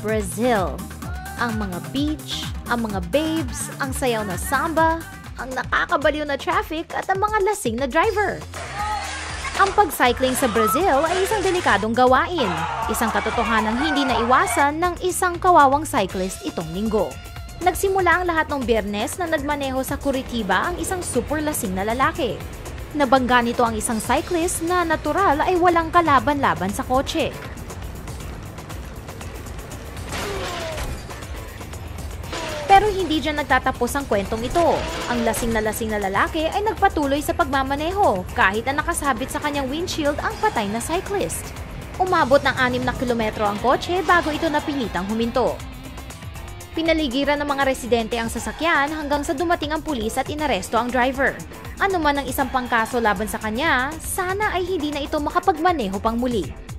Brazil. Ang mga beach, ang mga babes, ang sayaw na samba, ang nakakabaliw na traffic at ang mga lasing na driver. Ang pag-cycling sa Brazil ay isang delikadong gawain, isang katotohanang hindi naiwasan ng isang kawawang cyclist itong linggo. Nagsimula ang lahat ng Biyernes na nagmaneho sa Curitiba ang isang super lasing na lalaki. Nabangga nito ang isang cyclist na natural ay walang kalaban-laban sa kotse. Pero hindi dyan nagtatapos ang kwentong ito. Ang lasing na lalaki ay nagpatuloy sa pagmamaneho kahit na nakasabit sa kanyang windshield ang patay na cyclist. Umabot ng 6 na kilometro ang kotse bago ito napilitang huminto. Pinaligiran ng mga residente ang sasakyan hanggang sa dumating ang pulis at inaresto ang driver. Ano man ang isang pangkaso laban sa kanya, sana ay hindi na ito makapagmaneho pang muli.